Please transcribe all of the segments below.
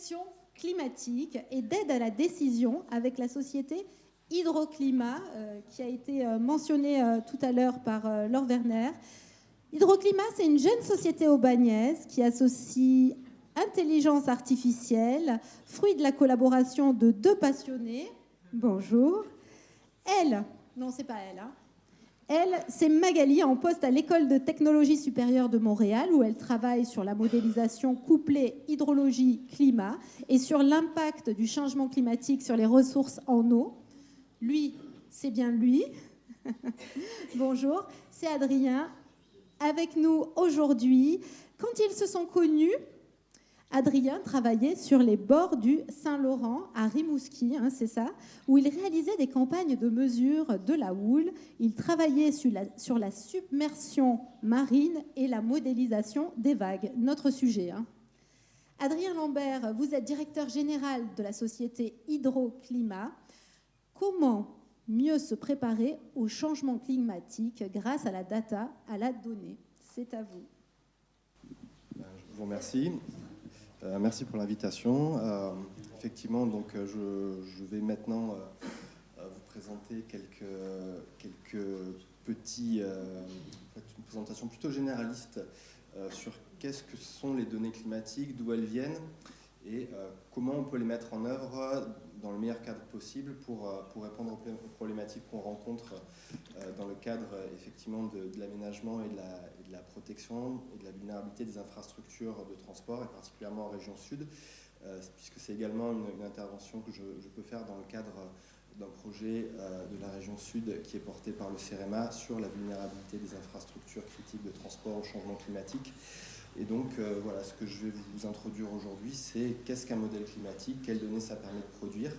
projection climatique et d'aide à la décision avec la société Hydroclimat, qui a été mentionnée tout à l'heure par Laure Werner. Hydroclimat, c'est une jeune société aubagnaise qui associe intelligence artificielle, fruit de la collaboration de deux passionnés. Bonjour. Elle, non, c'est pas elle, hein. Elle, c'est Magali, en poste à l'École de technologie supérieure de Montréal, où elle travaille sur la modélisation couplée hydrologie-climat et sur l'impact du changement climatique sur les ressources en eau. Lui, c'est bien lui. Bonjour, c'est Adrien, avec nous aujourd'hui. Quand ils se sont connus, Adrien travaillait sur les bords du Saint-Laurent, à Rimouski, hein, c'est ça, où il réalisait des campagnes de mesure de la houle. Il travaillait sur la submersion marine et la modélisation des vagues, notre sujet. Hein. Adrien Lambert, vous êtes directeur général de la société Hydroclimat. Comment mieux se préparer au changement climatique grâce à la data, à la donnée? C'est à vous. Je vous remercie. Merci pour l'invitation. Effectivement, donc, je vais maintenant vous présenter quelques petits... une présentation plutôt généraliste sur qu'est-ce que sont les données climatiques, d'où elles viennent et comment on peut les mettre en œuvre dans le meilleur cadre possible pour répondre aux problématiques qu'on rencontre dans le cadre effectivement de l'aménagement et de la protection et de la vulnérabilité des infrastructures de transport, et particulièrement en région sud, puisque c'est également une intervention que je peux faire dans le cadre d'un projet de la région sud qui est porté par le CEREMA sur la vulnérabilité des infrastructures critiques de transport au changement climatique. Et donc, voilà, ce que je vais vous introduire aujourd'hui, c'est qu'est-ce qu'un modèle climatique, quelles données ça permet de produire,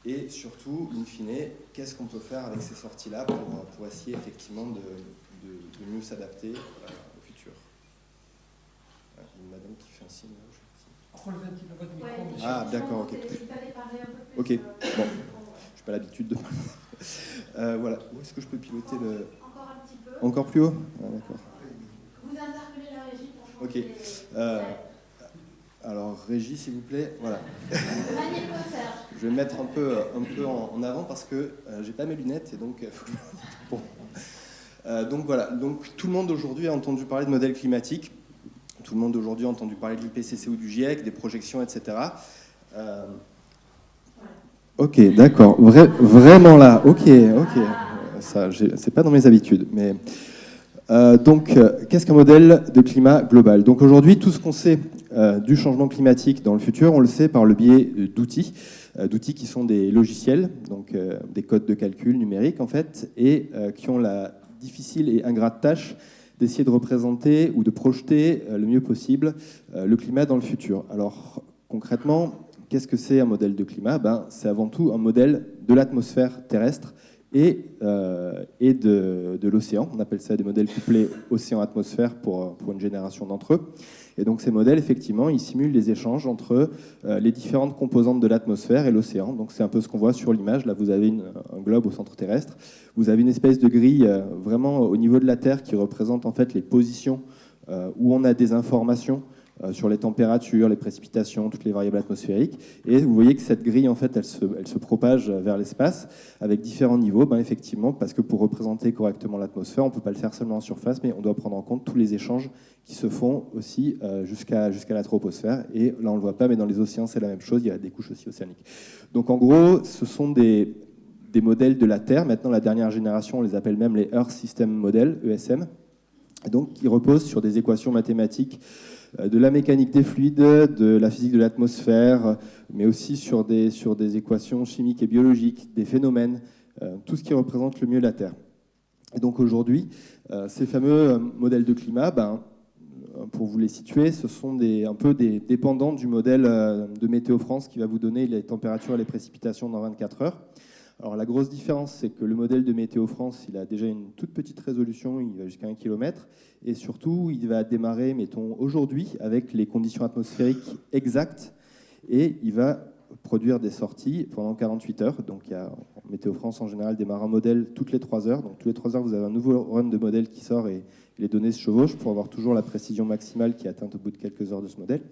et surtout, in fine, qu'est-ce qu'on peut faire avec ces sorties-là pour essayer effectivement de mieux s'adapter au futur. Il y a une madame qui fait un signe. Relevez un petit peu votre micro. Ah, d'accord, ok. Ok, bon, je n'ai pas l'habitude de parler. Voilà, où est-ce que je peux piloter le... Encore un petit peu. Encore plus haut? Ah, d'accord. Vous interpellez la régie pour changer. Ok. Alors, régie, s'il vous plaît. Voilà. Serge. Je vais me mettre un peu en avant parce que j'ai pas mes lunettes et donc bon. Donc voilà. Donc tout le monde aujourd'hui a entendu parler de modèles climatiques. Tout le monde aujourd'hui a entendu parler de l'IPCC ou du GIEC, des projections, etc. Ok, d'accord. Vraiment là. Ok. Ça, c'est pas dans mes habitudes, mais. Donc, qu'est-ce qu'un modèle de climat global? Donc aujourd'hui, tout ce qu'on sait du changement climatique dans le futur, on le sait par le biais d'outils qui sont des logiciels, donc des codes de calcul numériques en fait, et qui ont la difficile et ingrate tâche d'essayer de représenter ou de projeter le mieux possible le climat dans le futur. Alors concrètement, qu'est-ce que c'est un modèle de climat? C'est avant tout un modèle de l'atmosphère terrestre et de l'océan. On appelle ça des modèles couplés océan-atmosphère pour une génération d'entre eux. Et donc ces modèles, effectivement, ils simulent les échanges entre les différentes composantes de l'atmosphère et l'océan. Donc c'est un peu ce qu'on voit sur l'image. Là, vous avez un globe au centre terrestre. Vous avez une espèce de grille vraiment au niveau de la Terre qui représente en fait les positions où on a des informations sur les températures, les précipitations, toutes les variables atmosphériques. Et vous voyez que cette grille, en fait, elle se propage vers l'espace avec différents niveaux. Effectivement, parce que pour représenter correctement l'atmosphère, on ne peut pas le faire seulement en surface, mais on doit prendre en compte tous les échanges qui se font aussi jusqu'à la troposphère. Et là, on ne le voit pas, mais dans les océans, c'est la même chose. Il y a des couches aussi océaniques. Donc, en gros, ce sont des modèles de la Terre. Maintenant, la dernière génération, on les appelle même les Earth System Models, ESM. Et donc, qui reposent sur des équations mathématiques de la mécanique des fluides, de la physique de l'atmosphère, mais aussi sur des équations chimiques et biologiques, des phénomènes, tout ce qui représente le mieux la Terre. Et donc aujourd'hui, ces fameux modèles de climat, pour vous les situer, ce sont un peu des dépendants du modèle de Météo France qui va vous donner les températures et les précipitations dans 24 heures. Alors la grosse différence, c'est que le modèle de Météo France, il a déjà une toute petite résolution, il va jusqu'à 1 km, et surtout, il va démarrer, mettons, aujourd'hui, avec les conditions atmosphériques exactes, et il va produire des sorties pendant 48 heures. Donc Météo France, en général, démarre un modèle toutes les 3 heures. Donc tous les 3 heures, vous avez un nouveau run de modèle qui sort, et les données se chevauchent pour avoir toujours la précision maximale qui est atteinte au bout de quelques heures de ce modèle.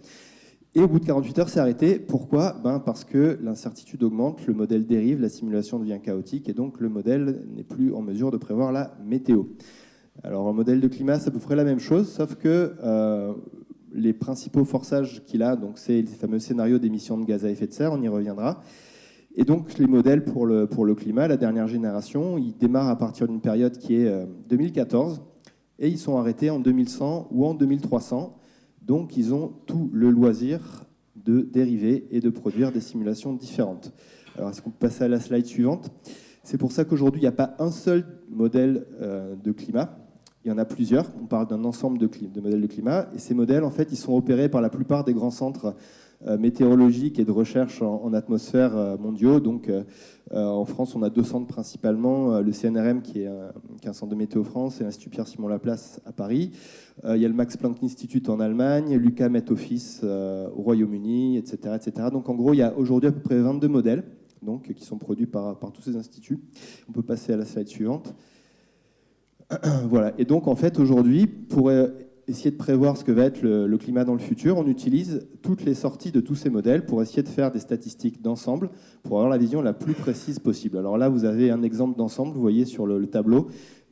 Et au bout de 48 heures, c'est arrêté. Pourquoi? Parce que l'incertitude augmente, le modèle dérive, la simulation devient chaotique, et donc le modèle n'est plus en mesure de prévoir la météo. Alors, un modèle de climat, c'est à peu près la même chose, sauf que les principaux forçages qu'il a, donc c'est les fameux scénarios d'émissions de gaz à effet de serre, on y reviendra. Et donc, les modèles pour le climat, la dernière génération, ils démarrent à partir d'une période qui est 2014, et ils sont arrêtés en 2100 ou en 2300. Donc, ils ont tout le loisir de dériver et de produire des simulations différentes. Alors, est-ce qu'on peut passer à la slide suivante? C'est pour ça qu'aujourd'hui, il n'y a pas un seul modèle de climat. Il y en a plusieurs. On parle d'un ensemble de modèles de climat. Et ces modèles, en fait, ils sont opérés par la plupart des grands centres météorologiques et de recherche en atmosphère mondiaux. Donc, en France, on a 2 centres principalement. Le CNRM, qui est un centre de Météo France, et l'Institut Pierre-Simon Laplace à Paris. Il y a le Max Planck Institute en Allemagne, l'UQAM Met Office au Royaume-Uni, etc., etc. Donc, en gros, il y a aujourd'hui à peu près 22 modèles donc, qui sont produits par tous ces instituts. On peut passer à la slide suivante. Voilà. Et donc, en fait, aujourd'hui, pour essayer de prévoir ce que va être le climat dans le futur, on utilise toutes les sorties de tous ces modèles pour essayer de faire des statistiques d'ensemble, pour avoir la vision la plus précise possible. Alors là, vous avez un exemple d'ensemble, vous voyez sur le tableau.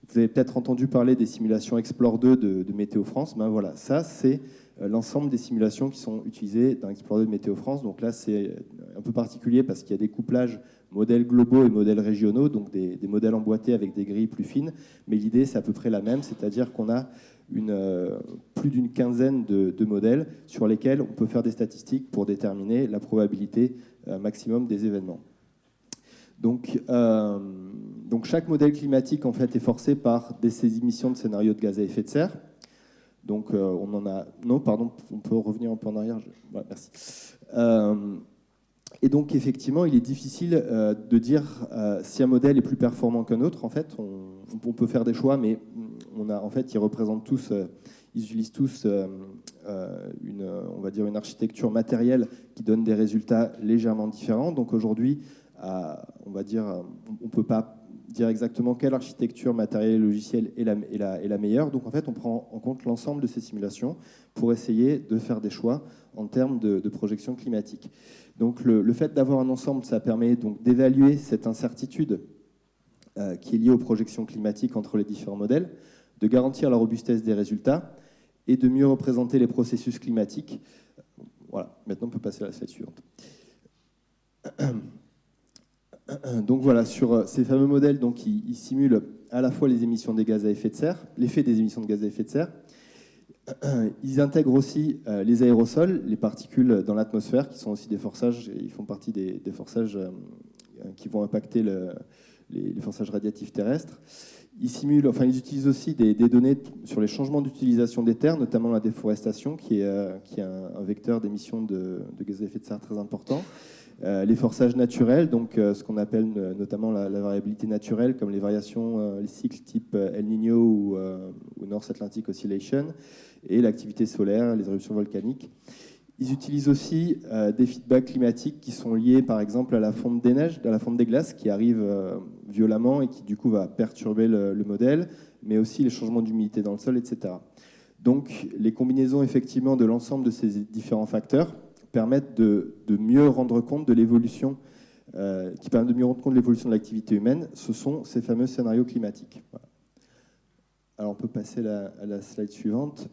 Vous avez peut-être entendu parler des simulations Explore 2 de Météo France. Voilà, ça, c'est l'ensemble des simulations qui sont utilisées dans Explore 2 de Météo France. Donc là, c'est un peu particulier parce qu'il y a des couplages modèles globaux et modèles régionaux, donc des modèles emboîtés avec des grilles plus fines. Mais l'idée, c'est à peu près la même, c'est-à-dire qu'on a plus d'une quinzaine de modèles sur lesquels on peut faire des statistiques pour déterminer la probabilité maximum des événements. Donc chaque modèle climatique en fait, est forcé par ces émissions de scénarios de gaz à effet de serre. Donc on en a... Non, pardon, on peut revenir un peu en arrière. Voilà, merci. Et donc effectivement, il est difficile de dire si un modèle est plus performant qu'un autre. En fait, on peut faire des choix, mais en fait, ils représentent tous, ils utilisent tous on va dire une architecture matérielle qui donne des résultats légèrement différents. Donc aujourd'hui, on va dire, on ne peut pas dire exactement quelle architecture matérielle et logicielle est la meilleure. Donc en fait, on prend en compte l'ensemble de ces simulations pour essayer de faire des choix en termes de projection climatique. Donc le fait d'avoir un ensemble, ça permet donc d'évaluer cette incertitude qui est liée aux projections climatiques entre les différents modèles, de garantir la robustesse des résultats et de mieux représenter les processus climatiques. Voilà, maintenant on peut passer à la slide suivante. Donc voilà, sur ces fameux modèles, donc, ils simulent à la fois les émissions des gaz à effet de serre, l'effet des émissions de gaz à effet de serre. Ils intègrent aussi les aérosols, les particules dans l'atmosphère, qui sont aussi des forçages, ils font partie des forçages qui vont impacter les forçages radiatifs terrestres. Ils utilisent aussi des données sur les changements d'utilisation des terres, notamment la déforestation, qui est un vecteur d'émissions de gaz à effet de serre très important. Les forçages naturels, donc ce qu'on appelle notamment la variabilité naturelle, comme les variations, les cycles type El Niño ou North Atlantic Oscillation, et l'activité solaire, les éruptions volcaniques. Ils utilisent aussi des feedbacks climatiques qui sont liés par exemple à la fonte des neiges, à la fonte des glaces qui arrive violemment et qui du coup va perturber le modèle, mais aussi les changements d'humidité dans le sol, etc. Donc les combinaisons effectivement de l'ensemble de ces différents facteurs permettent de mieux rendre compte de l'évolution, qui permettent de mieux rendre compte de l'évolution de l'activité humaine. Ce sont ces fameux scénarios climatiques. Voilà. Alors on peut passer à la slide suivante.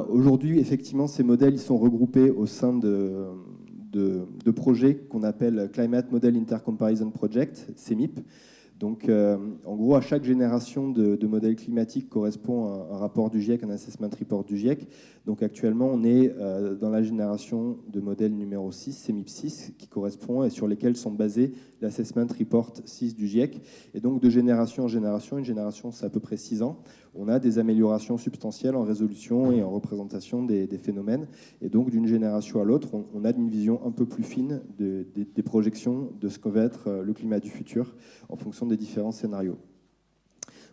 Aujourd'hui, effectivement, ces modèles ils sont regroupés au sein de projets qu'on appelle Climate Model Intercomparison Project, CMIP. Donc, en gros, à chaque génération de modèles climatiques correspond un rapport du GIEC, un assessment report du GIEC. Donc, actuellement, on est dans la génération de modèle numéro 6, CMIP 6, qui correspond et sur lesquels sont basés l'assessment report 6 du GIEC. Et donc, de génération en génération, une génération, c'est à peu près 6 ans, on a des améliorations substantielles en résolution et en représentation des phénomènes. Et donc, d'une génération à l'autre, on a une vision un peu plus fine des projections de ce que va être le climat du futur en fonction des différents scénarios.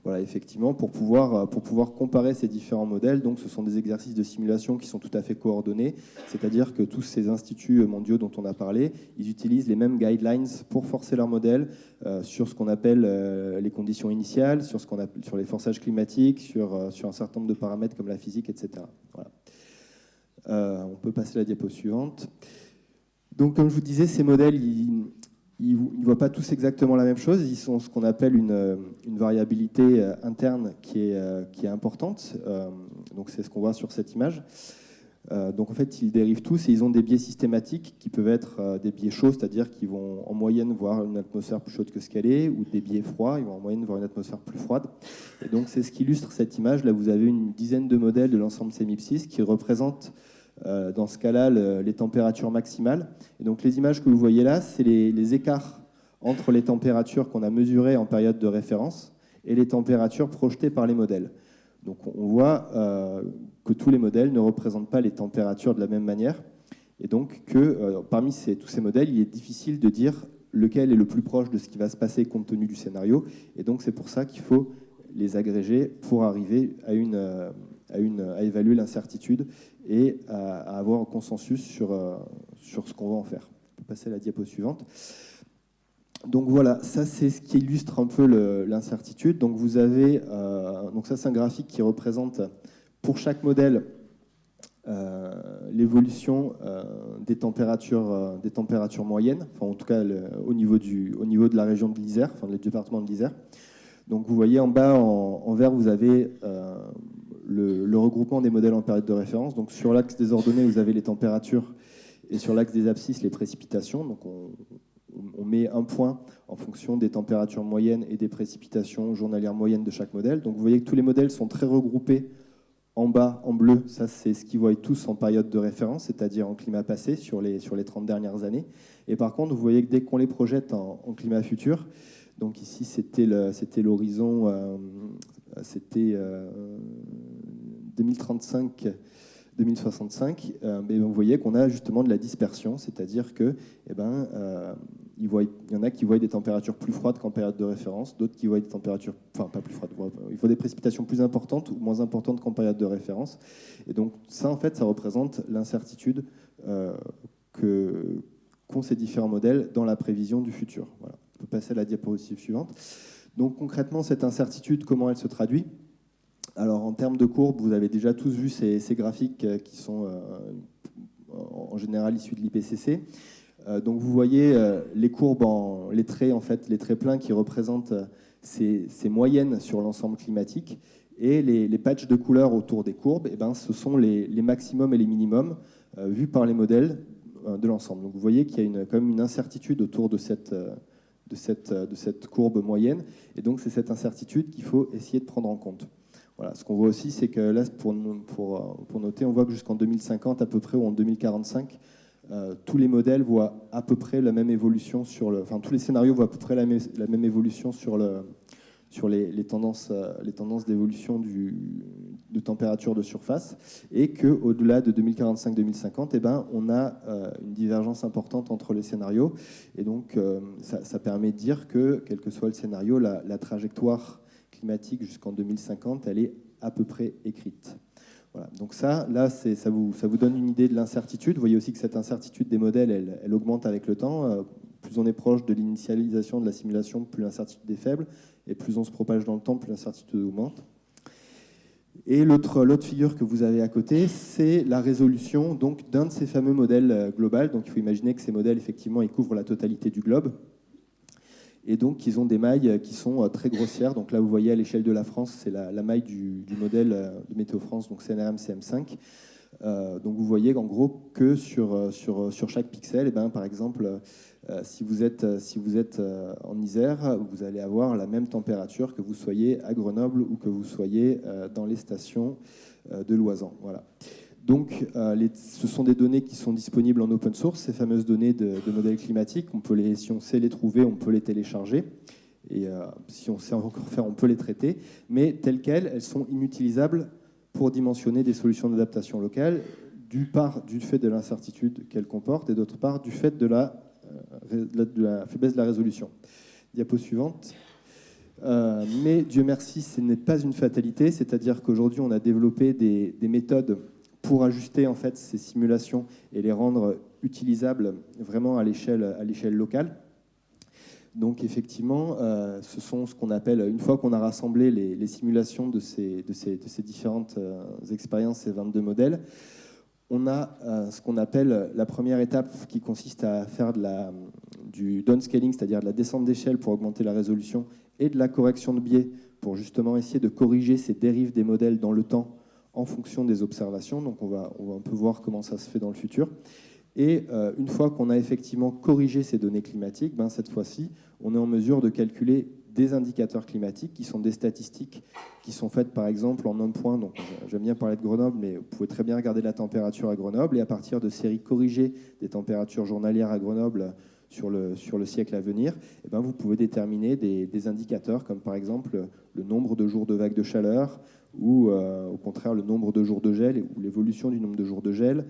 Voilà, effectivement, pour pouvoir comparer ces différents modèles, donc ce sont des exercices de simulation qui sont tout à fait coordonnés, c'est-à-dire que tous ces instituts mondiaux dont on a parlé, ils utilisent les mêmes guidelines pour forcer leurs modèles sur ce qu'on appelle les conditions initiales, sur les forçages climatiques, sur un certain nombre de paramètres comme la physique, etc. Voilà. On peut passer à la diapo suivante. Donc, comme je vous disais, ces modèles, ils ne voient pas tous exactement la même chose. Ils sont ce qu'on appelle une variabilité interne qui est importante. Donc, c'est ce qu'on voit sur cette image. Donc, en fait, ils dérivent tous et ils ont des biais systématiques qui peuvent être des biais chauds, c'est-à-dire qu'ils vont en moyenne voir une atmosphère plus chaude que ce qu'elle est, ou des biais froids, ils vont en moyenne voir une atmosphère plus froide. Et donc, c'est ce qui illustre cette image. Là, vous avez une dizaine de modèles de l'ensemble CMIP6 qui représentent dans ce cas-là les températures maximales. Et donc les images que vous voyez là, c'est les écarts entre les températures qu'on a mesurées en période de référence et les températures projetées par les modèles. Donc on voit que tous les modèles ne représentent pas les températures de la même manière, et donc que parmi tous ces modèles, il est difficile de dire lequel est le plus proche de ce qui va se passer compte tenu du scénario. Et donc c'est pour ça qu'il faut les agréger pour arriver à évaluer l'incertitude et à avoir un consensus sur ce qu'on va en faire. On peut passer à la diapo suivante. Donc voilà, ça c'est ce qui illustre un peu l'incertitude. Donc vous avez, donc ça c'est un graphique qui représente pour chaque modèle l'évolution des températures moyennes, enfin en tout cas au niveau de la région de l'Isère, enfin du département de l'Isère. Donc vous voyez en bas en vert, vous avez le regroupement des modèles en période de référence. Donc sur l'axe des ordonnées, vous avez les températures et sur l'axe des abscisses, les précipitations. Donc on met un point en fonction des températures moyennes et des précipitations journalières moyennes de chaque modèle. Donc vous voyez que tous les modèles sont très regroupés en bas, en bleu. Ça, c'est ce qu'ils voient tous en période de référence, c'est-à-dire en climat passé sur les 30 dernières années. Et par contre, vous voyez que dès qu'on les projette en climat futur, donc ici, c'était l'horizon, c'était 2035-2065. Mais vous voyez qu'on a justement de la dispersion, c'est-à-dire que, il y en a qui voient des températures plus froides qu'en période de référence, d'autres qui voient des températures, enfin pas plus froides, il faut des précipitations plus importantes ou moins importantes qu'en période de référence. Et donc ça, en fait, ça représente l'incertitude qu'ont ces différents modèles dans la prévision du futur. Voilà. On peut passer à la diapositive suivante. Donc concrètement, cette incertitude, comment elle se traduit ? Alors en termes de courbes, vous avez déjà tous vu ces graphiques qui sont en général issus de l'IPCC. Donc vous voyez les courbes, les traits pleins qui représentent ces moyennes sur l'ensemble climatique, et les patchs de couleurs autour des courbes, ce sont les maximums et les minimums vus par les modèles de l'ensemble. Donc vous voyez qu'il y a quand même une incertitude autour de cette courbe moyenne, et donc c'est cette incertitude qu'il faut essayer de prendre en compte. Voilà. Ce qu'on voit aussi, c'est que là, pour noter, on voit que jusqu'en 2050 à peu près, ou en 2045, tous les modèles voient à peu près la même évolution tous les scénarios voient à peu près la même évolution sur les tendances d'évolution de température de surface, et qu'au-delà de 2045-2050, on a une divergence importante entre les scénarios. Et donc, ça permet de dire que, quel que soit le scénario, la trajectoire climatique jusqu'en 2050, elle est à peu près écrite. Voilà. Donc ça vous donne une idée de l'incertitude. Vous voyez aussi que cette incertitude des modèles, elle augmente avec le temps. Plus on est proche de l'initialisation de la simulation, plus l'incertitude est faible. Et plus on se propage dans le temps, plus l'incertitude augmente. Et l'autre figure que vous avez à côté, c'est la résolution d'un de ces fameux modèles globaux. Donc il faut imaginer que ces modèles, effectivement, ils couvrent la totalité du globe. Et donc, ils ont des mailles qui sont très grossières. Donc là, vous voyez à l'échelle de la France, c'est la maille du modèle de Météo France, donc CNRM CM5. Donc vous voyez en gros que sur chaque pixel, par exemple, si vous êtes en Isère, vous allez avoir la même température que vous soyez à Grenoble ou que vous soyez dans les stations de Loisan. Voilà. Donc, ce sont des données qui sont disponibles en open source, ces fameuses données de modèles climatiques. Si on sait les trouver, on peut les télécharger. Et si on sait encore faire, on peut les traiter. Mais telles quelles, elles sont inutilisables pour dimensionner des solutions d'adaptation locale, d'une part du fait de l'incertitude qu'elles comportent, et d'autre part du fait de la faiblesse de la résolution. Diapo suivante. Mais Dieu merci, ce n'est pas une fatalité. C'est-à-dire qu'aujourd'hui, on a développé des méthodes pour ajuster en fait ces simulations et les rendre utilisables vraiment à l'échelle locale. Donc effectivement, ce sont ce qu'on appelle, une fois qu'on a rassemblé les simulations de ces différentes expériences, ces 22 modèles, on a ce qu'on appelle la première étape qui consiste à faire du downscaling, c'est-à-dire de la descente d'échelle pour augmenter la résolution, et de la correction de biais pour justement essayer de corriger ces dérives des modèles dans le temps en fonction des observations. Donc on va un peu voir comment ça se fait dans le futur. Et une fois qu'on a effectivement corrigé ces données climatiques, cette fois-ci, on est en mesure de calculer des indicateurs climatiques qui sont des statistiques qui sont faites par exemple en un point. Donc j'aime bien parler de Grenoble, mais vous pouvez très bien regarder la température à Grenoble et à partir de séries corrigées des températures journalières à Grenoble sur le siècle à venir, vous pouvez déterminer des indicateurs comme par exemple le nombre de jours de vagues de chaleur ou au contraire le nombre de jours de gel ou l'évolution du nombre de jours de gel.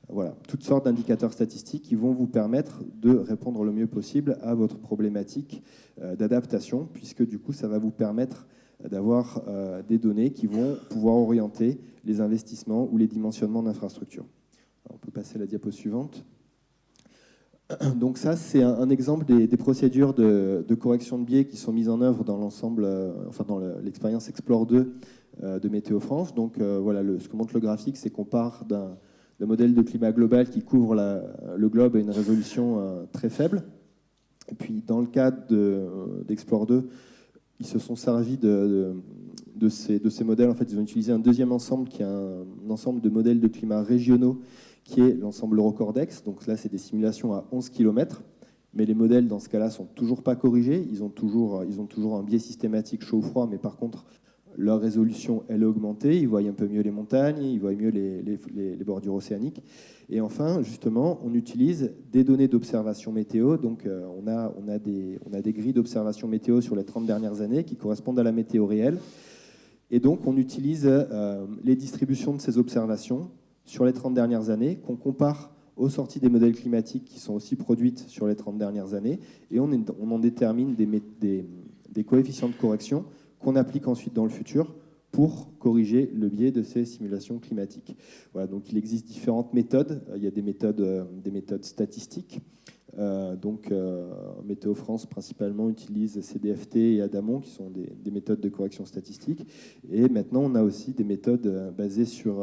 Voilà, toutes sortes d'indicateurs statistiques qui vont vous permettre de répondre le mieux possible à votre problématique d'adaptation, puisque du coup, ça va vous permettre d'avoir des données qui vont pouvoir orienter les investissements ou les dimensionnements d'infrastructures. On peut passer à la diapo suivante. Donc ça, c'est un exemple des procédures de correction de biais qui sont mises en œuvre dans l'ensemble, dans l'expérience Explore 2 de Météo France. Donc voilà, ce que montre le graphique, c'est qu'on part d'un modèle de climat global qui couvre le globe à une résolution très faible. Et puis, dans le cadre d'Explore 2, ils se sont servis de ces modèles. En fait, ils ont utilisé un deuxième ensemble qui est un ensemble de modèles de climat régionaux, qui est l'ensemble Eurocordex. Donc là, c'est des simulations à 11 km. Mais les modèles, dans ce cas-là, sont toujours pas corrigés. Ils ont toujours un biais systématique chaud-froid, mais par contre, leur résolution, elle est augmentée, ils voient un peu mieux les montagnes, ils voient mieux les bordures océaniques. Et enfin, justement, on utilise des données d'observation météo. Donc, on a des grilles d'observation météo sur les 30 dernières années qui correspondent à la météo réelle. Et donc, on utilise les distributions de ces observations sur les 30 dernières années, qu'on compare aux sorties des modèles climatiques qui sont aussi produites sur les 30 dernières années. Et on en détermine des coefficients de correction qu'on applique ensuite dans le futur pour corriger le biais de ces simulations climatiques. Voilà, donc il existe différentes méthodes. Il y a des méthodes statistiques. Météo France principalement utilise CDFT et Adamon qui sont des méthodes de correction statistique. Et maintenant, on a aussi des méthodes basées sur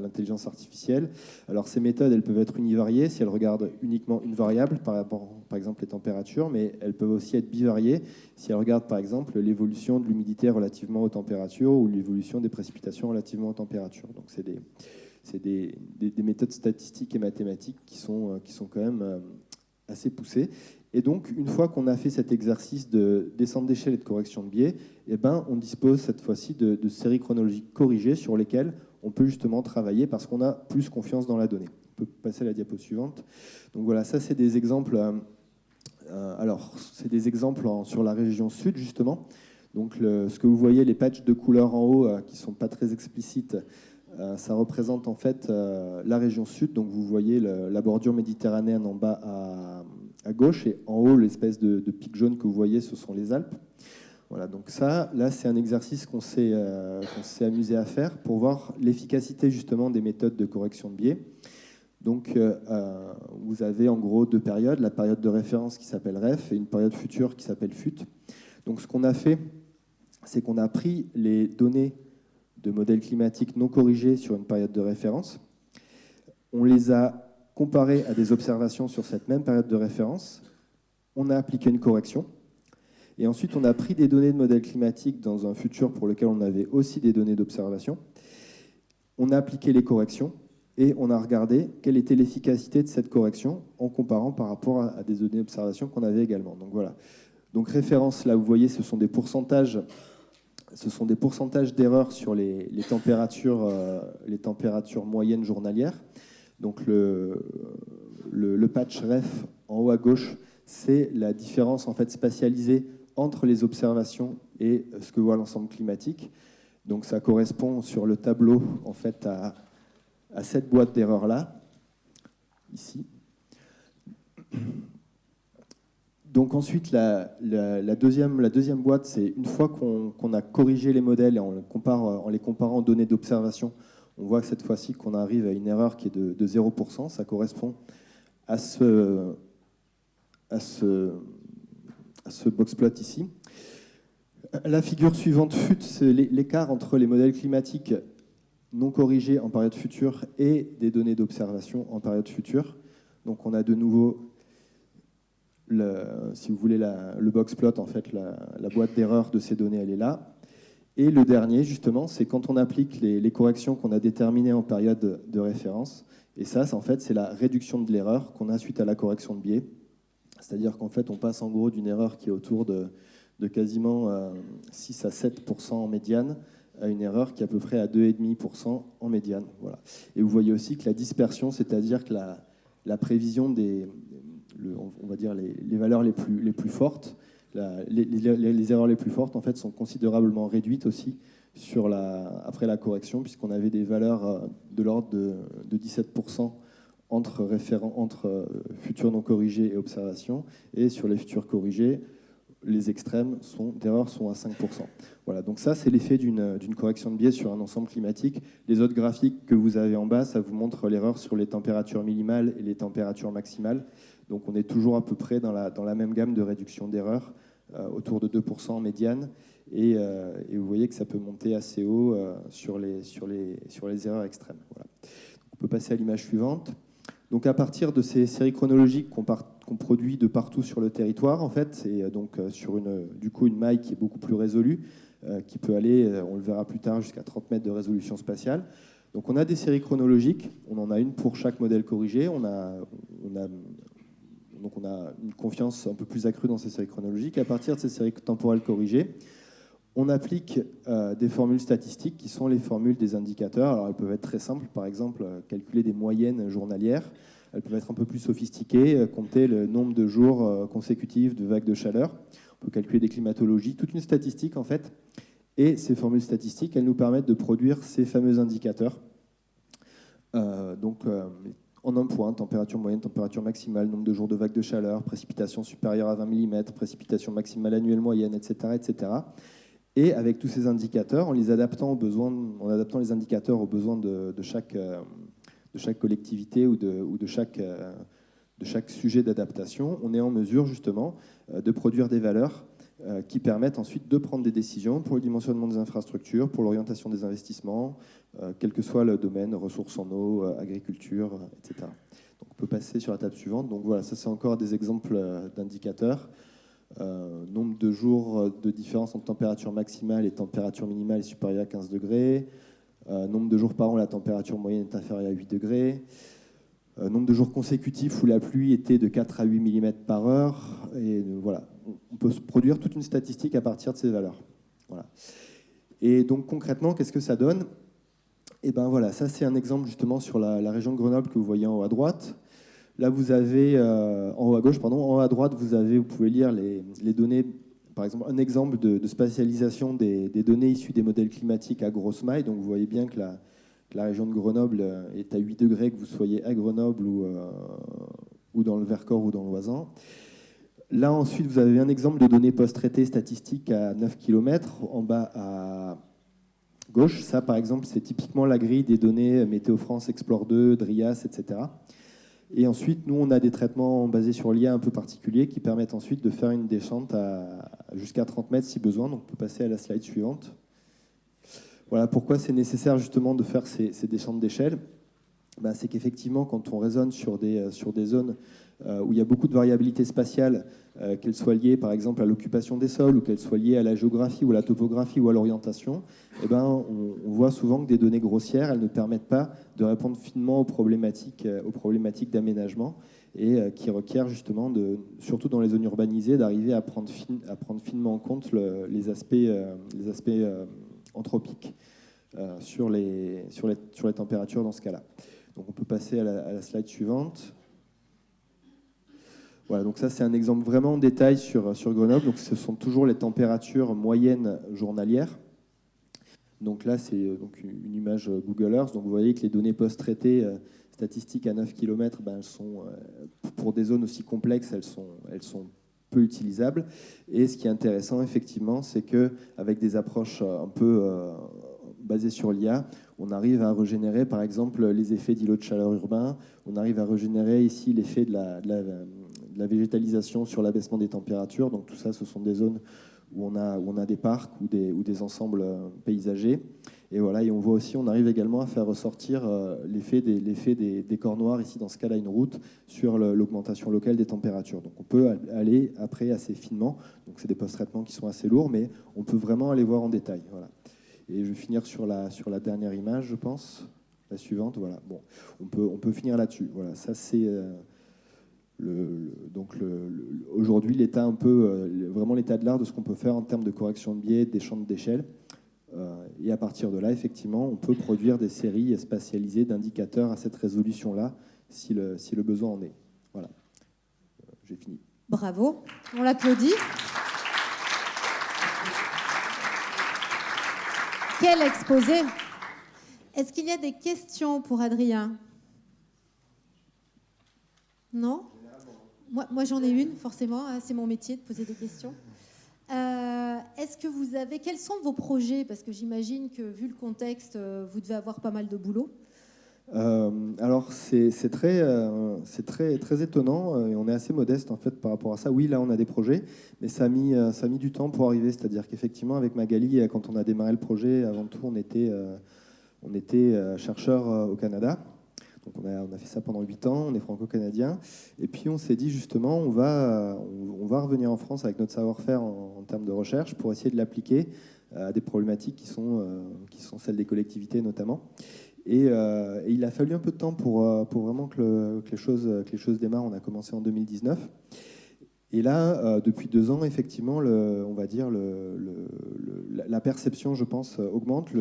l'intelligence artificielle. Alors ces méthodes, elles peuvent être univariées si elles regardent uniquement une variable, par exemple les températures, mais elles peuvent aussi être bivariées si elles regardent par exemple l'évolution de l'humidité relativement aux températures ou l'évolution des précipitations relativement aux températures. Donc c'est des méthodes statistiques et mathématiques qui sont quand même assez poussées. Et donc, une fois qu'on a fait cet exercice de descente d'échelle et de correction de biais, on dispose cette fois-ci de séries chronologiques corrigées sur lesquelles on peut justement travailler parce qu'on a plus confiance dans la donnée. On peut passer à la diapo suivante. Donc voilà, ça c'est des exemples. C'est des exemples sur la région sud, justement. Donc ce que vous voyez, les patchs de couleur en haut qui ne sont pas très explicites, ça représente en fait la région sud. Donc vous voyez la bordure méditerranéenne en bas à gauche et en haut l'espèce de pic jaune que vous voyez, ce sont les Alpes. Voilà, donc là c'est un exercice qu'on s'est amusé à faire pour voir l'efficacité justement des méthodes de correction de biais. Donc vous avez en gros deux périodes, la période de référence qui s'appelle REF et une période future qui s'appelle FUT. Donc ce qu'on a fait, c'est qu'on a pris les données de modèles climatiques non corrigés sur une période de référence. On les a comparés à des observations sur cette même période de référence. On a appliqué une correction. Et ensuite, on a pris des données de modèles climatiques dans un futur pour lequel on avait aussi des données d'observation. On a appliqué les corrections et on a regardé quelle était l'efficacité de cette correction en comparant par rapport à des données d'observation qu'on avait également. Donc voilà. Donc référence, là, vous voyez, ce sont des pourcentages d'erreurs sur les températures moyennes journalières. Donc le patch REF en haut à gauche, c'est la différence en fait spatialisée entre les observations et ce que voit l'ensemble climatique. Donc ça correspond sur le tableau en fait à cette boîte d'erreurs là, ici. Donc ensuite, la deuxième boîte, c'est une fois qu'on a corrigé les modèles et en les comparant aux données d'observation, on voit que cette fois-ci qu'on arrive à une erreur qui est de 0%. Ça correspond à ce boxplot ici. La figure suivante FUT, c'est l'écart entre les modèles climatiques non corrigées en période future et des données d'observation en période future. Donc on a de nouveau, si vous voulez, le box plot, en fait, la boîte d'erreur de ces données, elle est là. Et le dernier, justement, c'est quand on applique les corrections qu'on a déterminées en période de référence. Et ça, en fait, c'est la réduction de l'erreur qu'on a suite à la correction de biais. C'est-à-dire qu'en fait, on passe en gros d'une erreur qui est autour de quasiment 6 à 7% en médiane à une erreur qui est à peu près à 2,5% en médiane. Voilà. Et vous voyez aussi que la dispersion, c'est-à-dire que la prévision on va dire les valeurs les plus fortes, les erreurs les plus fortes en fait sont considérablement réduites aussi après la correction, puisqu'on avait des valeurs de l'ordre de 17% entre futurs non corrigés et observations, et sur les futurs corrigés, les extrêmes d'erreur sont à 5%. Voilà, donc ça, c'est l'effet d'une correction de biais sur un ensemble climatique. Les autres graphiques que vous avez en bas, ça vous montre l'erreur sur les températures minimales et les températures maximales. Donc on est toujours à peu près dans la même gamme de réduction d'erreur, autour de 2% en médiane. Et vous voyez que ça peut monter assez haut sur les erreurs extrêmes. Voilà. On peut passer à l'image suivante. Donc à partir de ces séries chronologiques qu'on produit de partout sur le territoire, en fait, c'est donc sur une maille qui est beaucoup plus résolue, qui peut aller, on le verra plus tard, jusqu'à 30 mètres de résolution spatiale. Donc on a des séries chronologiques, on en a une pour chaque modèle corrigé, donc on a une confiance un peu plus accrue dans ces séries chronologiques. À partir de ces séries temporelles corrigées, on applique des formules statistiques qui sont les formules des indicateurs. Alors elles peuvent être très simples, par exemple calculer des moyennes journalières. Elles peuvent être un peu plus sophistiquées, compter le nombre de jours consécutifs de vagues de chaleur. On peut calculer des climatologies, toute une statistique en fait. Et ces formules statistiques, elles nous permettent de produire ces fameux indicateurs. En un point, température moyenne, température maximale, nombre de jours de vagues de chaleur, précipitation supérieure à 20 mm, précipitation maximale annuelle moyenne, etc., etc. Et avec tous ces indicateurs, en adaptant les indicateurs aux besoins de chaque collectivité ou de chaque sujet d'adaptation, on est en mesure justement de produire des valeurs qui permettent ensuite de prendre des décisions pour le dimensionnement des infrastructures, pour l'orientation des investissements, quel que soit le domaine, ressources en eau, agriculture, etc. Donc on peut passer sur la table suivante. Donc voilà, ça c'est encore des exemples d'indicateurs. Nombre de jours de différence entre température maximale et température minimale est supérieur à 15 degrés. Nombre de jours par an, la température moyenne est inférieure à 8 degrés. Nombre de jours consécutifs où la pluie était de 4 à 8 mm par heure. Et voilà, on peut produire toute une statistique à partir de ces valeurs. Voilà. Et donc concrètement, qu'est-ce que ça donne? Et ben voilà, ça c'est un exemple justement sur la région de Grenoble que vous voyez en haut à droite. Là, vous avez, en haut à gauche, pardon, en haut à droite, vous pouvez lire les données, par exemple, un exemple de spatialisation des données issues des modèles climatiques à grosse maille. Donc, vous voyez bien que la région de Grenoble est à 8 degrés, que vous soyez à Grenoble ou dans le Vercors ou dans l'Oisans. Là, ensuite, vous avez un exemple de données post-traitées statistiques à 9 km, en bas à gauche. Ça, par exemple, c'est typiquement la grille des données Météo France, Explore 2, DRIAS, etc. Et ensuite, nous, on a des traitements basés sur l'IA un peu particuliers qui permettent ensuite de faire une descente jusqu'à 30 mètres si besoin. Donc, on peut passer à la slide suivante. Voilà pourquoi c'est nécessaire justement de faire ces descentes d'échelle. Ben, c'est qu'effectivement, quand on raisonne sur des zones où il y a beaucoup de variabilité spatiale, qu'elles soient liées par exemple à l'occupation des sols ou qu'elles soient liées à la géographie ou à la topographie ou à l'orientation, eh ben, on voit souvent que des données grossières, elles ne permettent pas de répondre finement aux problématiques d'aménagement et qui requièrent justement, surtout dans les zones urbanisées, d'arriver à prendre finement en compte les aspects anthropiques sur les températures dans ce cas-là. Donc on peut passer à la slide suivante. Voilà, donc ça c'est un exemple vraiment en détail sur Grenoble. Donc ce sont toujours les températures moyennes journalières. Donc là c'est une image Google Earth. Donc vous voyez que les données post-traitées statistiques à 9 km, ben, elles sont, pour des zones aussi complexes, elles sont peu utilisables. Et ce qui est intéressant effectivement, c'est qu'avec des approches un peu basées sur l'IA, on arrive à régénérer par exemple les effets d'îlots de chaleur urbains, on arrive à régénérer ici l'effet de la végétalisation sur l'abaissement des températures. Donc tout ça, ce sont des zones où on a des parcs ou des ensembles paysagers. Et voilà, et on voit aussi, on arrive également à faire ressortir l'effet des corps noirs, ici dans ce cas-là une route, sur l'augmentation locale des températures. Donc on peut aller après assez finement, donc c'est des post-traitements qui sont assez lourds, mais on peut vraiment aller voir en détail. Voilà. Et je vais finir sur la dernière image, je pense, la suivante. Voilà. Bon, on peut finir là-dessus. Voilà, ça c'est aujourd'hui l'état un peu, vraiment l'état de l'art de ce qu'on peut faire en termes de correction de biais, d'échange d'échelle. Et à partir de là, effectivement, on peut produire des séries spatialisées d'indicateurs à cette résolution-là, si le besoin en est. Voilà, j'ai fini. Bravo, on l'applaudit. Quel exposé! Est-ce qu'il y a des questions pour Adrien? Non? Moi j'en ai une, forcément, c'est mon métier de poser des questions. Est-ce que vous avez... Quels sont vos projets? Parce que j'imagine que, vu le contexte, vous devez avoir pas mal de boulot. Alors, c'est très étonnant et on est assez modeste en fait par rapport à ça. Oui, là, on a des projets, mais ça a mis du temps pour arriver. C'est-à-dire qu'effectivement, avec Magali, quand on a démarré le projet, avant tout, on était chercheurs au Canada. Donc on a fait ça pendant 8 ans, on est franco-canadien. Et puis on s'est dit justement, on va revenir en France avec notre savoir-faire en termes de recherche pour essayer de l'appliquer à des problématiques qui sont celles des collectivités notamment. Et il a fallu un peu de temps pour vraiment que les choses démarrent. On a commencé en 2019. Et là, depuis 2 ans, effectivement, on va dire la perception, je pense, augmente.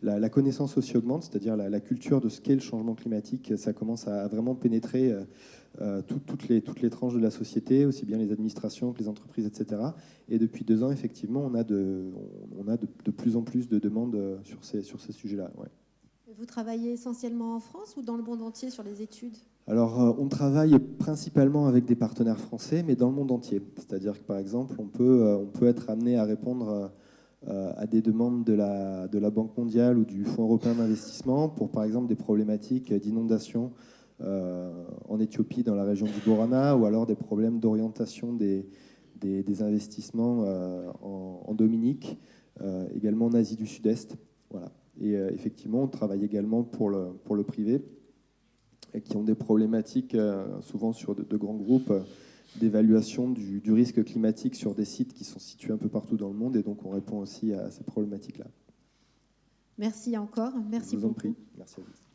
La connaissance aussi augmente, c'est-à-dire la culture de ce qu'est le changement climatique. Ça commence à vraiment pénétrer toutes les tranches de la société, aussi bien les administrations que les entreprises, etc. Et depuis 2 ans, effectivement, on a de plus en plus de demandes sur ces sujets-là. Ouais. Vous travaillez essentiellement en France ou dans le monde entier sur les études? Alors, on travaille principalement avec des partenaires français, mais dans le monde entier. C'est-à-dire que, par exemple, on peut être amené à répondre à des demandes de la Banque mondiale ou du Fonds européen d'investissement pour, par exemple, des problématiques d'inondation en Éthiopie, dans la région du Borana, ou alors des problèmes d'orientation des investissements en Dominique, également en Asie du Sud-Est. Voilà. Et effectivement, on travaille également pour le privé, et qui ont des problématiques, souvent sur de grands groupes, d'évaluation du risque climatique sur des sites qui sont situés un peu partout dans le monde, et donc on répond aussi à ces problématiques-là. Merci encore, merci beaucoup. Je vous en prie, merci à vous.